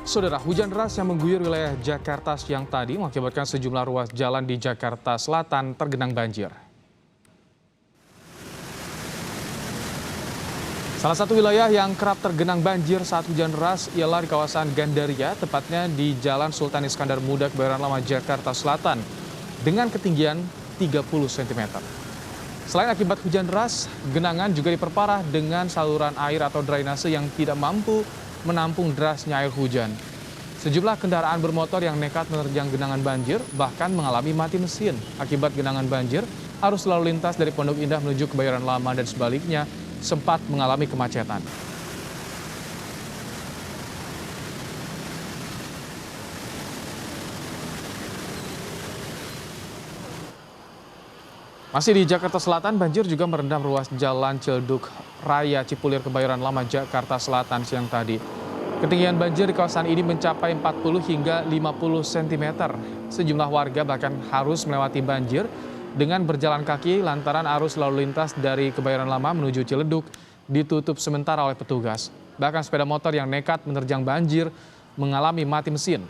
Saudara, hujan deras yang mengguyur wilayah Jakarta siang tadi mengakibatkan sejumlah ruas jalan di Jakarta Selatan tergenang banjir. Salah satu wilayah yang kerap tergenang banjir saat hujan deras ialah di kawasan Gandaria, tepatnya di Jalan Sultan Iskandar Muda, Kebayoran Lama, Jakarta Selatan, dengan ketinggian 30 cm. Selain akibat hujan deras, genangan juga diperparah dengan saluran air atau drainase yang tidak mampu menampung derasnya air hujan. Sejumlah kendaraan bermotor yang nekat menerjang genangan banjir bahkan mengalami mati mesin. Akibat genangan banjir, arus lalu lintas dari Pondok Indah menuju Kebayoran Lama dan sebaliknya sempat mengalami kemacetan. Masih di Jakarta Selatan, banjir juga merendam ruas jalan Ciledug Raya Cipulir Kebayoran Lama, Jakarta Selatan siang tadi. Ketinggian banjir di kawasan ini mencapai 40 hingga 50 cm. Sejumlah warga bahkan harus melewati banjir dengan berjalan kaki lantaran arus lalu lintas dari Kebayoran Lama menuju Ciledug ditutup sementara oleh petugas. Bahkan sepeda motor yang nekat menerjang banjir mengalami mati mesin.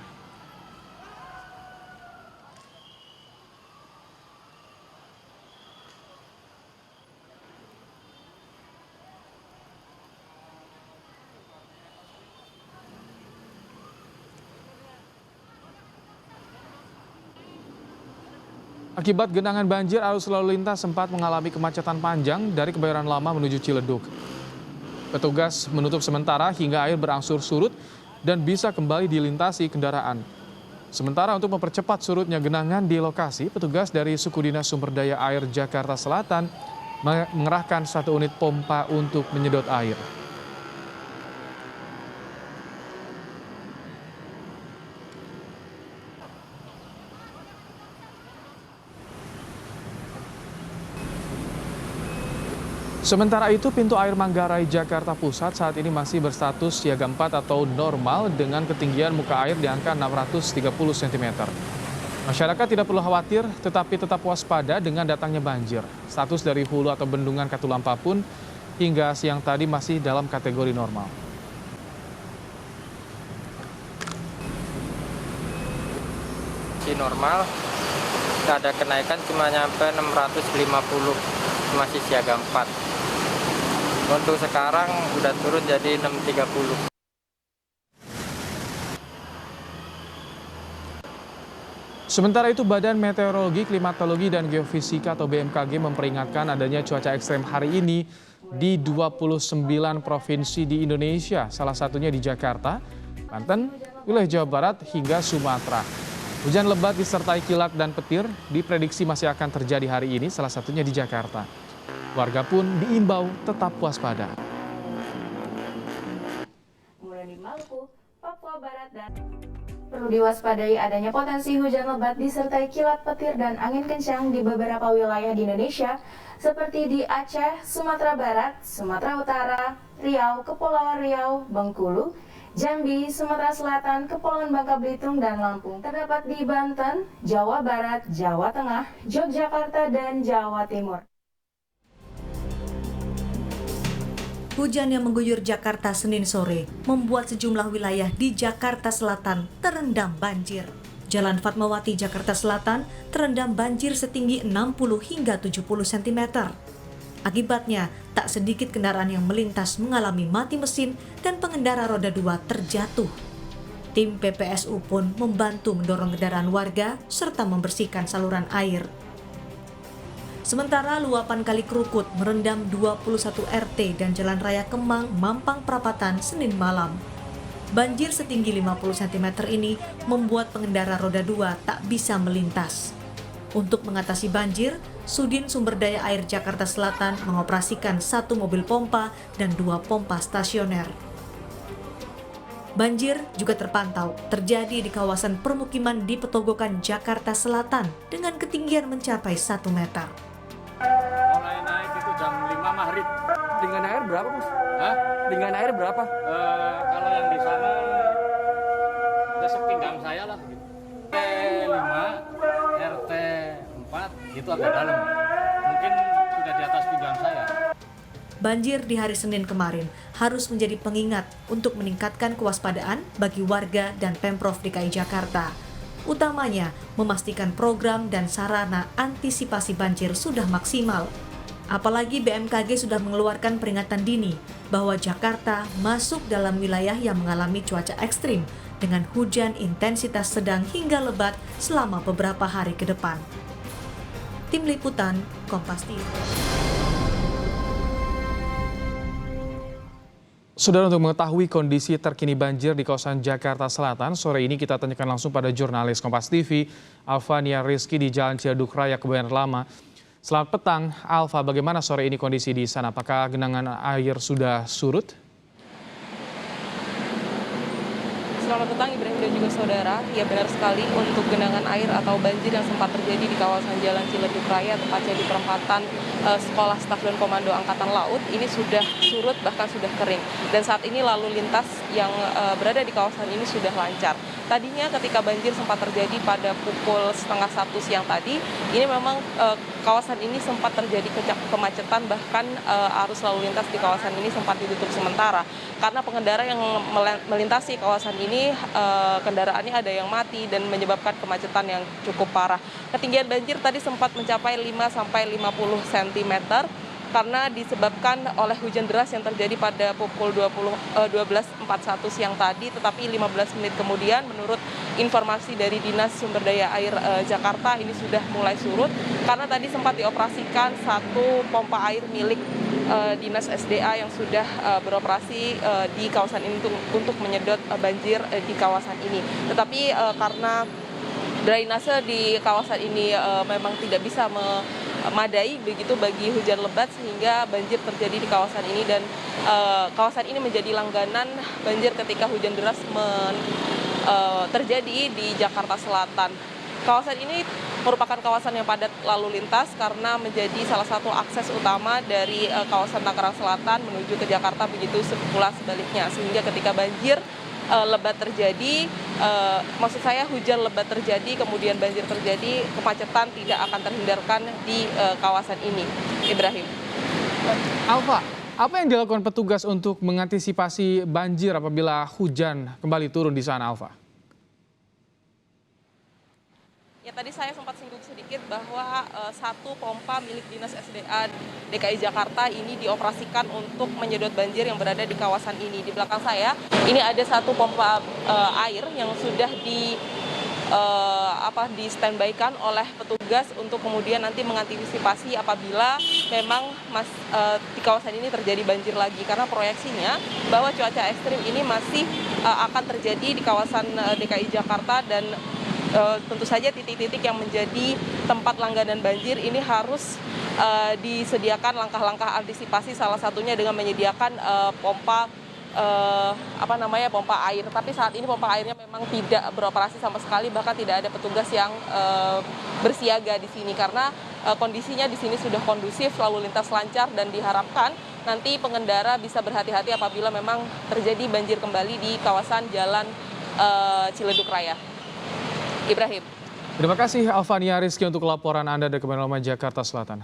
Akibat genangan banjir, arus lalu lintas sempat mengalami kemacetan panjang dari Kebayoran Lama menuju Ciledug. Petugas menutup sementara hingga air berangsur surut dan bisa kembali dilintasi kendaraan. Sementara untuk mempercepat surutnya genangan di lokasi, petugas dari Suku Dinas Sumber Daya Air Jakarta Selatan mengerahkan 1 unit pompa untuk menyedot air. Sementara itu, pintu air Manggarai Jakarta Pusat saat ini masih berstatus siaga 4 atau normal dengan ketinggian muka air di angka 630 cm. Masyarakat tidak perlu khawatir, tetapi tetap waspada dengan datangnya banjir. Status dari hulu atau bendungan Katulampa pun hingga siang tadi masih dalam kategori normal. Normal, tidak ada kenaikan, cuma nyampe 650, masih siaga 4. Untuk sekarang udah turun jadi 630. Sementara itu, Badan Meteorologi, Klimatologi, dan Geofisika atau BMKG memperingatkan adanya cuaca ekstrem hari ini di 29 provinsi di Indonesia, salah satunya di Jakarta, Banten, wilayah Jawa Barat, hingga Sumatera. Hujan lebat disertai kilat dan petir diprediksi masih akan terjadi hari ini, salah satunya di Jakarta. Warga pun diimbau tetap waspada. Mulai di Maluku, Papua Barat dan perlu diwaspadai adanya potensi hujan lebat disertai kilat petir dan angin kencang di beberapa wilayah di Indonesia seperti di Aceh, Sumatera Barat, Sumatera Utara, Riau, Kepulauan Riau, Bengkulu, Jambi, Sumatera Selatan, Kepulauan Bangka Belitung, dan Lampung. Terdapat di Banten, Jawa Barat, Jawa Tengah, Yogyakarta, dan Jawa Timur. Hujan yang mengguyur Jakarta Senin sore membuat sejumlah wilayah di Jakarta Selatan terendam banjir. Jalan Fatmawati Jakarta Selatan terendam banjir setinggi 60 hingga 70 cm. Akibatnya, tak sedikit kendaraan yang melintas mengalami mati mesin dan pengendara roda 2 terjatuh. Tim PPSU pun membantu mendorong kendaraan warga serta membersihkan saluran air. Sementara luapan Kali Krukut merendam 21 RT dan Jalan Raya Kemang, Mampang Perapatan Senin malam. Banjir setinggi 50 cm ini membuat pengendara roda 2 tak bisa melintas. Untuk mengatasi banjir, Sudin Sumber Daya Air Jakarta Selatan mengoperasikan 1 mobil pompa dan 2 pompa stasioner. Banjir juga terpantau terjadi di kawasan permukiman di Petogokan, Jakarta Selatan dengan ketinggian mencapai 1 meter. Mulai naik itu jam 5 maghrib. Dengan air berapa, Mas? Hah? Dengan air berapa? Kalau yang di sana udah sepinggang saya lah. RT 5, RT 4 itu agak dalam. Mungkin sudah di atas pinggang saya. banjir di hari Senin kemarin harus menjadi pengingat untuk meningkatkan kewaspadaan bagi warga dan Pemprov DKI Jakarta. Utamanya, memastikan program dan sarana antisipasi banjir sudah maksimal. Apalagi BMKG sudah mengeluarkan peringatan dini bahwa Jakarta masuk dalam wilayah yang mengalami cuaca ekstrim dengan hujan intensitas sedang hingga lebat selama beberapa hari ke depan. Tim Liputan, Kompas TV. Saudara, untuk mengetahui kondisi terkini banjir di kawasan Jakarta Selatan, sore ini kita tanyakan langsung pada jurnalis Kompas TV, Alfania Rizky di Jalan Ciledug Raya, Kebayoran Lama. Selamat petang, Alfa. Bagaimana sore ini kondisi di sana? Apakah genangan air sudah surut? Selamat petang Ibrahim dan juga saudara. Ya, benar sekali, untuk genangan air atau banjir yang sempat terjadi di kawasan Jalan Ciledug Raya, tepatnya di perempatan Sekolah Staf dan Komando Angkatan Laut, ini sudah surut, bahkan sudah kering. Dan saat ini lalu lintas yang berada di kawasan ini sudah lancar. Tadinya ketika banjir sempat terjadi pada pukul 12:30 siang tadi, ini memang kawasan ini sempat terjadi kemacetan, bahkan arus lalu lintas di kawasan ini sempat ditutup sementara. Karena pengendara yang melintasi kawasan ini, kendaraannya ada yang mati dan menyebabkan kemacetan yang cukup parah. Ketinggian banjir tadi sempat mencapai 5-50 cm karena disebabkan oleh hujan deras yang terjadi pada pukul 12.41 siang tadi, tetapi 15 menit kemudian menurut informasi dari Dinas Sumber Daya Air Jakarta ini sudah mulai surut karena tadi sempat dioperasikan satu pompa air milik Dinas SDA yang sudah beroperasi di kawasan ini untuk menyedot banjir di kawasan ini. Tetapi karena drainase di kawasan ini memang tidak bisa memadai begitu bagi hujan lebat, sehingga banjir terjadi di kawasan ini, dan kawasan ini menjadi langganan banjir ketika hujan deras terjadi di Jakarta Selatan. Kawasan ini merupakan kawasan yang padat lalu lintas karena menjadi salah satu akses utama dari kawasan Tangerang Selatan menuju ke Jakarta, begitu pula sebaliknya, sehingga ketika banjir lebat terjadi, maksud saya hujan lebat terjadi, kemudian banjir terjadi, kemacetan tidak akan terhindarkan di kawasan ini. Ibrahim. Alfa, apa yang dilakukan petugas untuk mengantisipasi banjir apabila hujan kembali turun di sana, Alfa? Ya, tadi saya sempat singgung sedikit bahwa satu pompa milik Dinas SDA DKI Jakarta ini dioperasikan untuk menyedot banjir yang berada di kawasan ini. Di belakang saya, ini ada satu pompa air yang sudah di standby-kan oleh petugas untuk kemudian nanti mengantisipasi apabila memang di kawasan ini terjadi banjir lagi, karena proyeksinya bahwa cuaca ekstrim ini masih akan terjadi di kawasan DKI Jakarta, dan tentu saja titik-titik yang menjadi tempat langganan banjir ini harus disediakan langkah-langkah antisipasi, salah satunya dengan menyediakan pompa air. Tapi saat ini pompa airnya memang tidak beroperasi sama sekali, bahkan tidak ada petugas yang bersiaga di sini karena kondisinya di sini sudah kondusif, lalu lintas lancar, dan diharapkan nanti pengendara bisa berhati-hati apabila memang terjadi banjir kembali di kawasan Jalan Ciledug Raya. Ibrahim. Terima kasih Alfania Rizky untuk laporan Anda dari Kebayoran Lama, Jakarta Selatan.